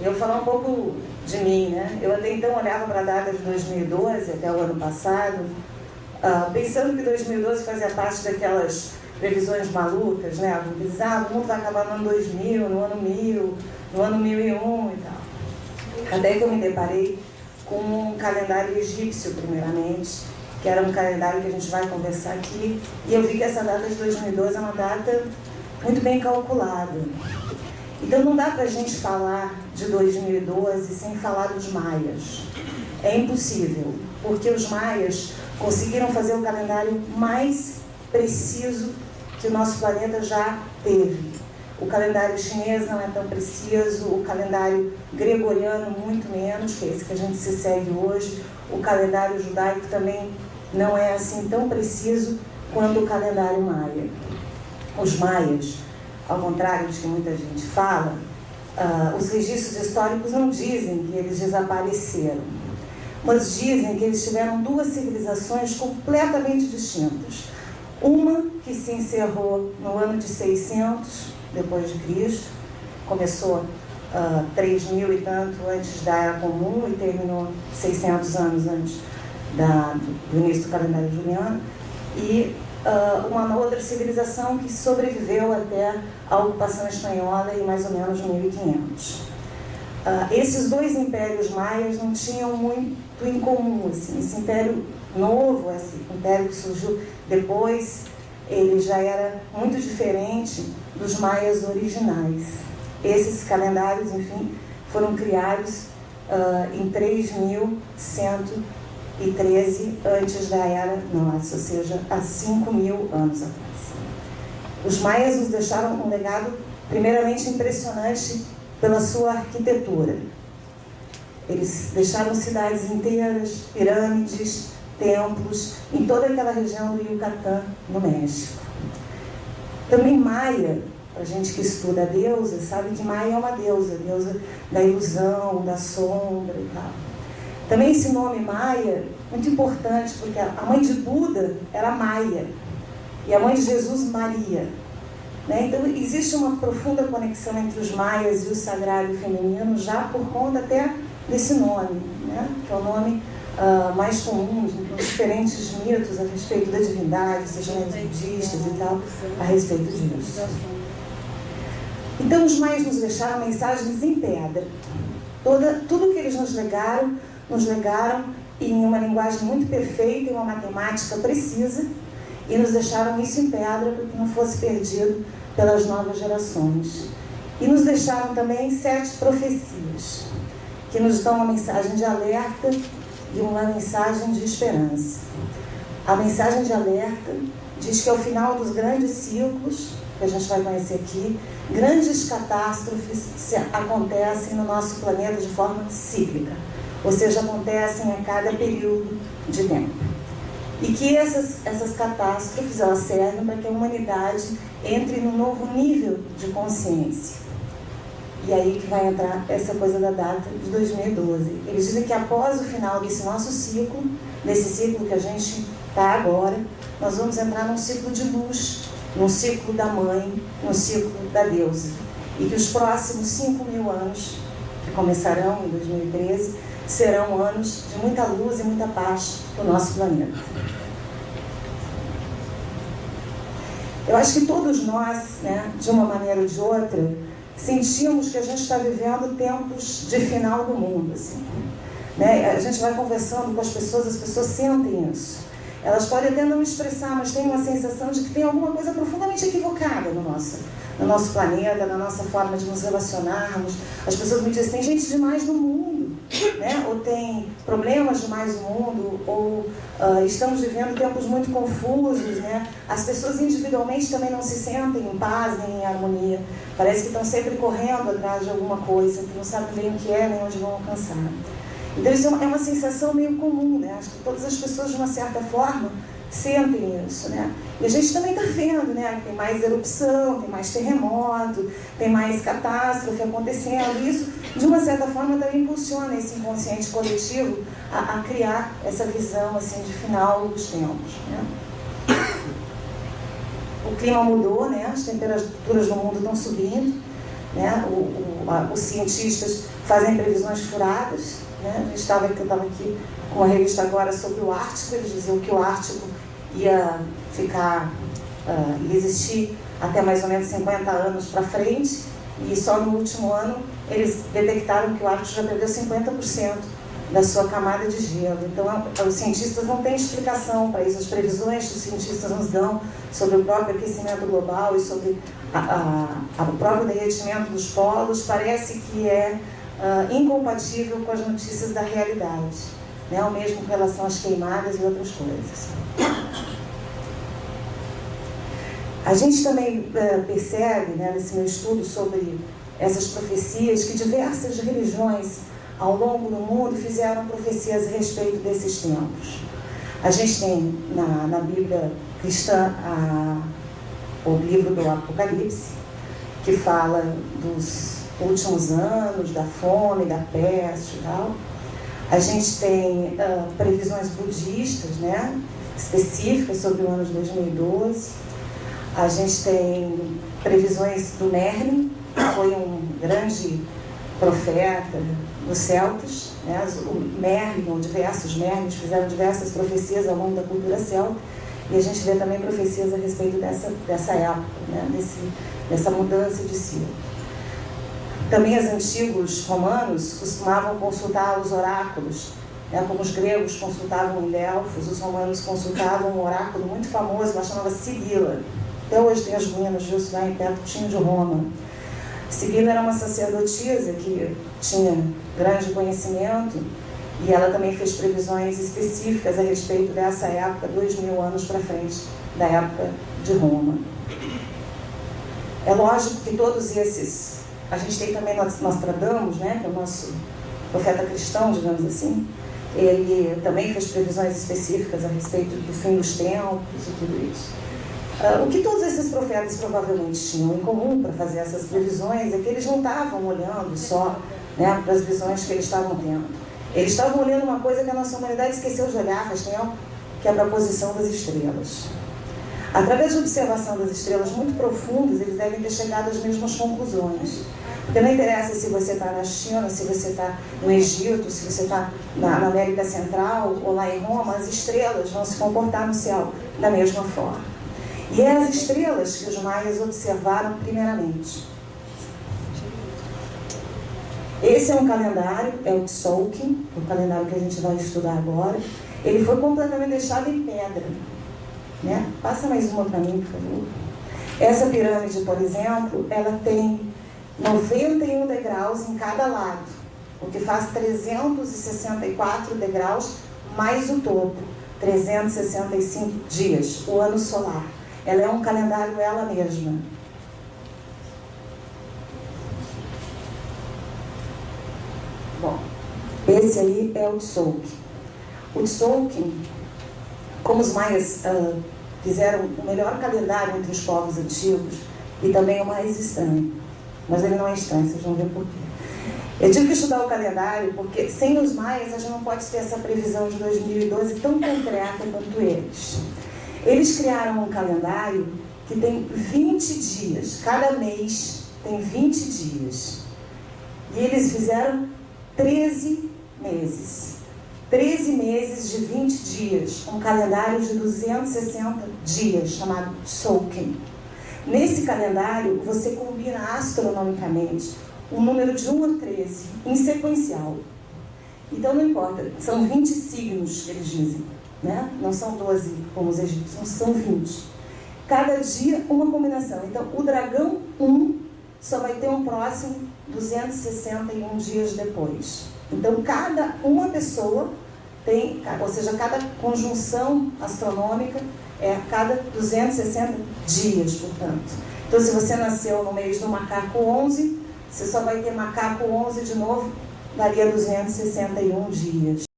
Eu vou falar um pouco de mim, né? Eu até então olhava para a data de 2012, até o ano passado, pensando que 2012 fazia parte daquelas previsões malucas, né? Alguns diziam, o mundo vai acabar no ano 2000, no ano 1000, no ano 1001 e tal. Até que eu me deparei com um calendário egípcio, primeiramente, que era um calendário que a gente vai conversar aqui, e eu vi que essa data de 2012 é uma data muito bem calculada. Então não dá para a gente falar de 2012 sem falar dos maias. É impossível, porque os maias conseguiram fazer o calendário mais preciso que o nosso planeta já teve. O calendário chinês não é tão preciso, o calendário gregoriano muito menos, que é esse que a gente se segue hoje, o calendário judaico também não é assim tão preciso quanto o calendário maia. Os maias, ao contrário de que muita gente fala, os registros históricos não dizem que eles desapareceram, mas dizem que eles tiveram duas civilizações completamente distintas. Uma que se encerrou no ano de 600 depois de Cristo, começou 3.000 e tanto antes da Era Comum e terminou 600 anos antes do início do calendário juliano, e uma outra civilização que sobreviveu até a ocupação espanhola em mais ou menos 1500. Esses dois impérios maias não tinham muito em comum. Assim. Esse império novo, esse império que surgiu depois, ele já era muito diferente dos maias originais. Esses calendários, enfim, foram criados em 3113 antes da Era Nossa, ou seja, há 5.000 anos atrás. Os maias nos deixaram um legado primeiramente impressionante pela sua arquitetura. Eles deixaram cidades inteiras, pirâmides, templos, em toda aquela região do Yucatán, no México. Também Maia, a gente que estuda a deusa, sabe que Maia é uma deusa da ilusão, da sombra e tal. Também esse nome Maia, muito importante, porque a mãe de Buda era Maia, e a mãe de Jesus, Maria. Né? Então, existe uma profunda conexão entre os maias e o sagrado feminino, já por conta até desse nome, né? Que é o nome mais comum nos diferentes mitos a respeito da divindade, sejam eles budistas e tal, a respeito disso. Então, os maias nos deixaram mensagens em pedra. Tudo que eles nos legaram em uma linguagem muito perfeita, em uma matemática precisa, e nos deixaram isso em pedra para que não fosse perdido pelas novas gerações. E nos deixaram também 7 profecias, que nos dão uma mensagem de alerta e uma mensagem de esperança. A mensagem de alerta diz que ao final dos grandes ciclos, que a gente vai conhecer aqui, grandes catástrofes acontecem no nosso planeta de forma cíclica, ou seja, acontecem a cada período de tempo. E que essas catástrofes, elas servem para que a humanidade entre num novo nível de consciência. E aí que vai entrar essa coisa da data de 2012. Eles dizem que após o final desse nosso ciclo, desse ciclo que a gente está agora, nós vamos entrar num ciclo de luz, num ciclo da mãe, num ciclo da deusa. E que os próximos 5.000 anos, que começarão em 2013, serão anos de muita luz e muita paz para o nosso planeta. Eu acho que todos nós, né, de uma maneira ou de outra, sentimos que a gente está vivendo tempos de final do mundo. Assim, né? A gente vai conversando com as pessoas sentem isso. Elas podem até não expressar, mas tem uma sensação de que tem alguma coisa profundamente equivocada no nosso planeta, na nossa forma de nos relacionarmos. As pessoas me dizem, tem gente demais no mundo, né? Ou tem problemas demais no mundo, ou estamos vivendo tempos muito confusos, né? As pessoas individualmente também não se sentem em paz, nem em harmonia. Parece que estão sempre correndo atrás de alguma coisa, que não sabem bem o que é, nem onde vão alcançar. Então isso é uma sensação meio comum, né? Acho que todas as pessoas, de uma certa forma, sentem isso, né? E a gente também está vendo, né? Que tem mais erupção, tem mais terremoto, tem mais catástrofe acontecendo. E isso, de uma certa forma, também impulsiona esse inconsciente coletivo a criar essa visão, assim, de final dos tempos, né? O clima mudou, né? As temperaturas no mundo estão subindo, né? os cientistas fazem previsões furadas, né? Eu estava aqui com uma revista agora sobre o Ártico, eles diziam que o Ártico ia existir até mais ou menos 50 anos para frente, e só no último ano eles detectaram que o Ártico já perdeu 50% da sua camada de gelo. Então, os cientistas não têm explicação para isso. As previsões que os cientistas nos dão sobre o próprio aquecimento global e sobre o próprio derretimento dos polos parece que é incompatível com as notícias da realidade, né? O mesmo com relação às queimadas e outras coisas. A gente também percebe, né, nesse meu estudo sobre essas profecias, que diversas religiões ao longo do mundo fizeram profecias a respeito desses tempos. A gente tem na Bíblia cristã o livro do Apocalipse, que fala dos últimos anos, da fome, da peste e tal. A gente tem previsões budistas, né, específicas sobre o ano de 2012. A gente tem previsões do Merlin, que foi um grande profeta dos celtas, né? O Merlin, ou diversos Merlins, fizeram diversas profecias ao longo da cultura celta, e a gente vê também profecias a respeito dessa época, né? Dessa mudança de ciclo. Também os antigos romanos costumavam consultar os oráculos, né? Como os gregos consultavam em Delfos, os romanos consultavam um oráculo muito famoso, que chamava Sibila. Até hoje tem as ruínas de Jerusalém, pertinho de Roma. Sibila era uma sacerdotisa que tinha grande conhecimento, e ela também fez previsões específicas a respeito dessa época, 2000 anos para frente da época de Roma. É lógico que todos esses... A gente tem também Nostradamus, né, que é o nosso profeta cristão, digamos assim. Ele também fez previsões específicas a respeito do fim dos tempos e tudo isso. O que todos esses profetas provavelmente tinham em comum para fazer essas previsões é que eles não estavam olhando só, né, para as visões que eles estavam tendo. Eles estavam olhando uma coisa que a nossa humanidade esqueceu de olhar faz tempo, que é para a posição das estrelas. Através da observação das estrelas muito profundas, eles devem ter chegado às mesmas conclusões. Porque não interessa se você está na China, se você está no Egito, se você está na América Central ou lá em Roma, as estrelas vão se comportar no céu da mesma forma. E é as estrelas que os maias observaram primeiramente. Esse é um calendário, é o Tzolk'in, o calendário que a gente vai estudar agora. Ele foi completamente deixado em pedra, né? Passa mais uma para mim, por favor. Essa pirâmide, por exemplo, ela tem 91 degraus em cada lado, o que faz 364 degraus mais o topo, 365 dias, o ano solar. Ela é um calendário ela mesma. Bom, esse aí é o Tzolk'in. O Tzolk'in, como os maias fizeram o melhor calendário entre os povos antigos, e também o mais estranho. Mas ele não é estranho, vocês vão ver por quê. Eu tive que estudar o calendário porque sem os maias a gente não pode ter essa previsão de 2012 tão concreta quanto eles. Eles criaram um calendário que tem 20 dias, cada mês tem 20 dias. E eles fizeram 13 meses. 13 meses de 20 dias, um calendário de 260 dias, chamado Tzolk'in. Nesse calendário, você combina astronomicamente o número de 1 a 13, em sequencial. Então não importa, são 20 signos que eles dizem, né? Não são 12 como os egípcios, são 20. Cada dia uma combinação. Então o dragão 1 só vai ter um próximo 261 dias depois. Então cada uma pessoa tem, ou seja, cada conjunção astronômica é a cada 260 dias, portanto. Então se você nasceu no mês do macaco 11, você só vai ter macaco 11 de novo, daria 261 dias.